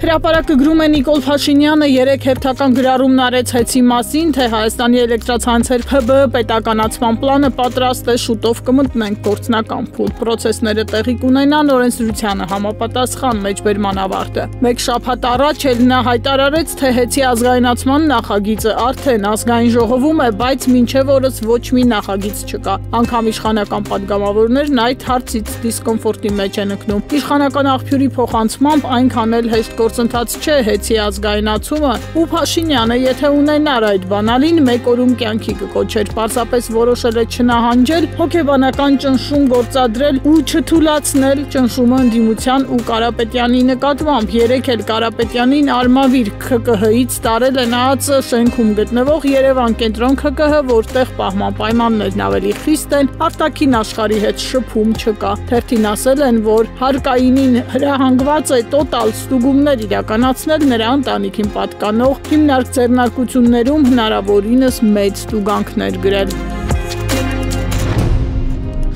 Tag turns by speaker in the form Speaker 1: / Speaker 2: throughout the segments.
Speaker 1: Հրապարակը գրում է Նիկոլ Փաշինյանը երեք հերթական գրառումն արեց հեծի մասին, թե Հայաստանի էլեկտրացանցեր ՓԲ պետականացման պլանը պատրաստ է, շուտով կմտնենք գործնական փուլ, պրոցեսները տեղի կունենան օրենսդրությանը համապատասխան մեջբերման ավարտը։ Մեկ շաբաթ առաջ էլ նա հայտարարեց, թե հեծի ազգայնացման նախագիծը արդեն ազգային ժողովում է, բայց մինչև օրս ոչ մի նախագիծ չկա։ Անգամ իշխանական պատգամավորներն այդ հարցից դիսկոմֆորտի մեջ են ընկնում։ Իշխանական աղբյուրի փոխանցմամբ այնքան էլ հեշտ գործընթաց չէ հեծի ազգայնացումը, ու Փաշինյանը, եթե ունենար այդ բանալին, մեկ օրում կյանքի կկոչեր, պարզապես որոշել է չնահանջել, հոգեբանական ճնշում գործադրել ու չթուլացնել ճնշումը ընդդիմության ու Կարապետյանի նկատմամբ։ Երեք էլ Կարապետյանին արմավիր ՔԿՀ-ից տարել են ԱԱԾ շենքում գտնվող Երևան կենտրոն ՔԿՀ, որտեղ պահման պայմաններն ավելի խիստ են, արտաքին աշխարհի հետ շփում չկա։ Թերթին ասել են, որ հարկայինին հրահանգված է տոտալ ստուգումներ իրականացնել նրա ընտանիքին պատկանող հիմնարկ ձեռնարկություններում հնարավորինս մեծ ստուգանքներ գրել։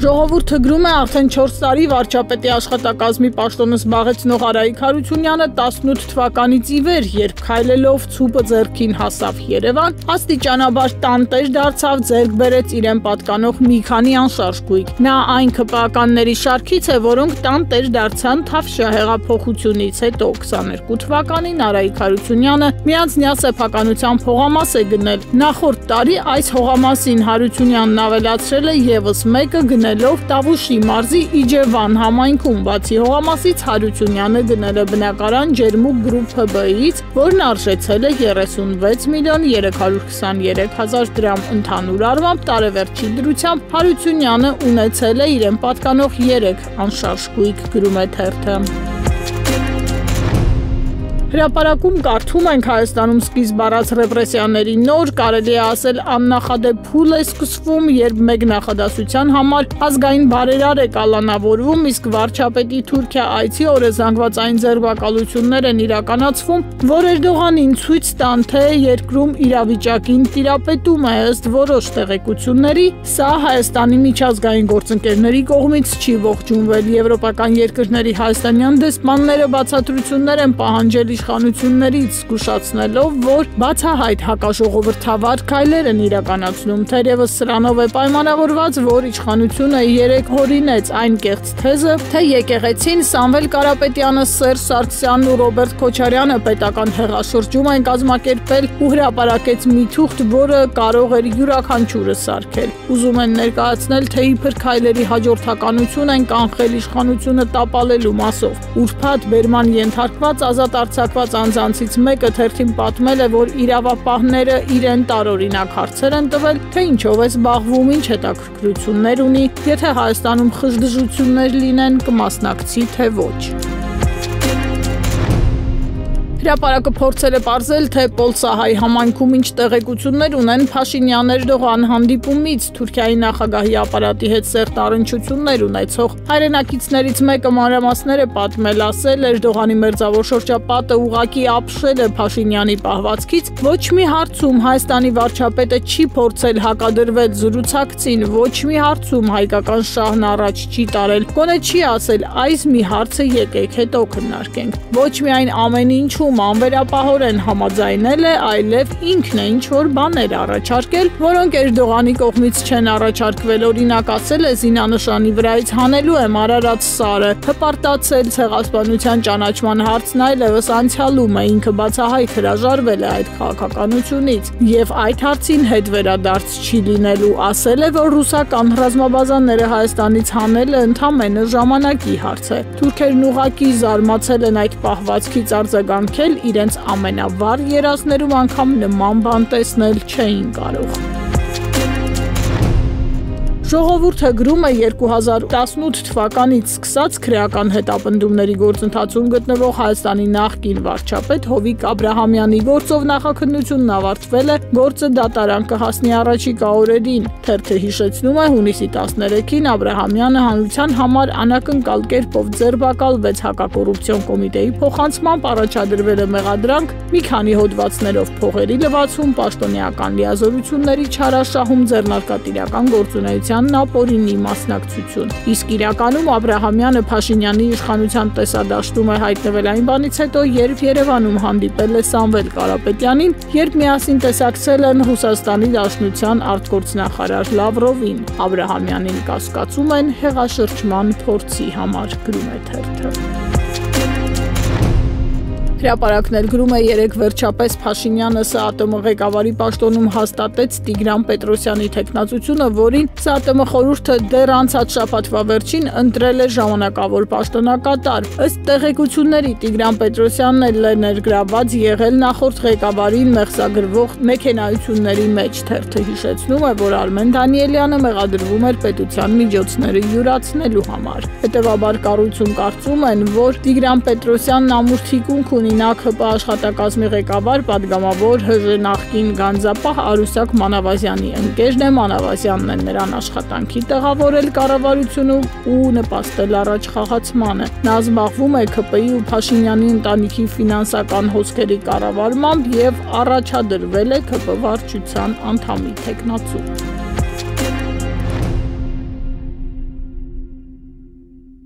Speaker 1: Ժողովուրդը գրում է արդեն 4 տարի վարչապետի աշխատակազմի պաշտոնը զբաղեցնող Արայիկ Հարությունյանը 18 թվականից ի վեր, երբ քայլելով ցուպը ձեռքին հասավ Երևան, աստիճանաբար տանտեր դարձավ, ձեռք բերեց իրեն պատկանող մի քանի անշարժ գույք։ Նա այն ԿՊԱ-կանների շարքից է, որոնք տանտեր դարձան Թավշյա հեղափոխությունից հետո 22 թվականին Արայիկ Հարությունյանը միանձնյա սեփականության փողամաս է գնել։ Նախորդ տարի այս հողամասին Հարությունյանն ավելացրել է եւս մեկը գնել Տավուշի մարզի Իջևան համայնքում, բացի հողամասից Հարությունյանը գնել է բնակարան Ջերմուկ գրուպ ՓԲ-ից, որն արժեցել է 36 միլիոն 323 հազար դրամ։ Ընդհանուր առմամբ տարեվերջի դրությամբ Հարությունյանը ունեցել է իրեն պատկանող 3 անշարժ գույք, գրում է թերթը։ Հրապարակում կարդում ենք Հայաստանում սկիզբ առած ռեպրեսիաների նոր, կարելի է ասել աննախադեպ փուլ է սկսվում, երբ մեկ նախադասության համար ազգային բարերար է կալանավորվում, իսկ վարչապետի Թուրքիա այցի օրեզանգվածային ձերբակալություններ են իրականացվում, որ Էրդողանին ցույց տան, թե երկրում իրավիճակին տիրապետում է ըստ որոշ տեղեկությունների, սա Հայաստանի միջազգային գործընկերների կողմից չի ողջունվել։ Եվրոպական երկրների հայաստանյան դեսպանները բացատրություններ են պահանջել իշխանություններից, զգուշացնելով, որ բացահայտ հակաժողովրդավար քայլեր են իրականացնում, թերևս սրանով է պայմանավորված, որ իշխանությունը երեկ հորինեց այն կեղծ թեզը, թե եկեղեցին Սամվել Կարապետյանը, Սերժ Սարգսյանն ու Ռոբերտ Քոչարյանը պետական հեղաշրջում են կազմակերպել ու հրապարակեց մի թուղթ, որը կարող էր յուրաքանչյուրը սարքել։ Ուզում են ներկայացնել, թե իբր քայլերի հաջորդականություն են կանխել իշխանությունը տապալելու մասով։ Ուրբաթ բերման ենթարկված ազատ արձակված անձանցից մեկը թերթին պատմել է, որ իրավապահները իրեն տարօրինակ հարցեր են տվել, թե ինչով է զբաղվում, ինչ հետաքրքրություններ ունի, եթե Հայաստանում խժդժություններ լինեն, կմասնակցի, թե ոչ։ Հրապարակը փորձել է պարզել, թե Պոլսահայ համայնքում ինչ տեղեկություններ ունեն Փաշինյան-Էրդողան հանդիպումից, Թուրքիայի նախագահի ապարատի հետ սերտ առնչություններ ունեցող հայրենակիցներից մեկը մանրամասներ է պատմել, ասել Էրդողանի մերձավոր շրջապատը ուղղակի ապշել է Փաշինյանի պահվածքից, ոչ մի հարցում Հայաստանի վարչապետը չի փորձել հակադրվել զրուցակցին, ոչ մի հարցում հայկական շահն առաջ չի տարել, գոնե չի ասել այս մի հարցը եկեք հետո քննարկենք, ոչ միայն ամեն ինչում անվերապահորեն համաձայնել է, այլև ինքն է ինչ-որ բաներ առաջարկել, որոնք Էրդողանի կողմից չեն առաջարկվել, օրինակ ասել է զինանշանի վրայից հանելու եմ Արարատ սարը, հպարտացել ցեղասպանության ճանաչման հարցն այլևս անցյալում է, ինքը բացահայտ հրաժարվել է այդ քաղաքականությունից եւ այդ հարցին հետ վերադարձ չի լինելու, ասել է, որ ռուսական ռազմաբազաները Հայաստանից հանելը ընդամենը ժամանակի հարց է։ Թուրքերն ուղղակի զարմացել են այդ պահվածքից արձագանքել, իրենց ամենավառ երազներում անգամ նման բան տեսնել չէին կարող։ Ժողովուրդը գրում է 2018 թվականից սկսած քրեական հետապնդումների գործընթացում գտնվող Հայաստանի նախկին վարչապետ Հովիկ Աբրահամյանի գործով նախաքննությունն ավարտվել է, գործը դատարան կհասնի առաջիկա օրերին։ Թերթը հիշեցնում է հունիսի 13-ին Աբրահամյանը հանրության համար անակնկալ կերպով ձերբակալվեց հակակոռուպցիոն կոմիտեի փոխանցմամբ առաջադրվել է մեղադրանք մի քանի հոդվածներով փողերի լվացում, պաշտոնեական լիազորությունների չարաշահում, ձեռնարկատիրական գործունեության Պետրոսյանն ապօրինի մասնակցություն։ Իսկ իրականում Աբրահամյանը Փաշինյանի իշխանության տեսադաշտում է հայտնվել այն բանից հետո, երբ Երևանում հանդիպել է Սամվել Կարապետյանին, երբ միասին տեսակցել են Ռուսաստանի Դաշնության արտգործնախարար Լավրովին։ Աբրահամյանին կասկածում են հեղաշրջման փորձի համար, գրում է թերթը։ Հրապարակն էլ գրում է երեկ վերջապես Փաշինյանը ՍԱՏՄ ղեկավարի պաշտոնում հաստատեց Տիգրան Պետրոսյանի թեկնածությունը, որին ՍԱՏՄ խորհուրդը դեռ անցած շաբաթվա վերջին ընտրել է ժամանակավոր պաշտոնակատար։ Ըստ տեղեկությունների Տիգրան Պետրոսյանն էլ է ներգրավված եղել նախորդ ղեկավարին մեղսագրվող մեքենայությունների մեջ։ Թերթը հիշեցնում է, որ Արմեն Դանիելյանը մեղադրվում էր պետության միջոցները յուրացնելու համար։ Հետևաբար կառույցում կարծում են, որ Տիգրան Պետրոսյանն ամուր թիկունք ունի ՆԱՔՊ աշխատակազմի ղեկավար պատգամավոր ՀԺ նախկին գանձապահ Արուսակ Մանավազյանի ընկերն է, Մանավազյանն է նրան աշխատանքի տեղավորել կառավարությունում ու նպաստել առաջխաղացմանը։ Նա զբաղվում է ՔՊ-ի ու Փաշինյանի ընտանիքի ֆինանսական հոսքերի կառավարմամբ եւ առաջադրվել է ՔՊ վարչության անդամի թեկնածու։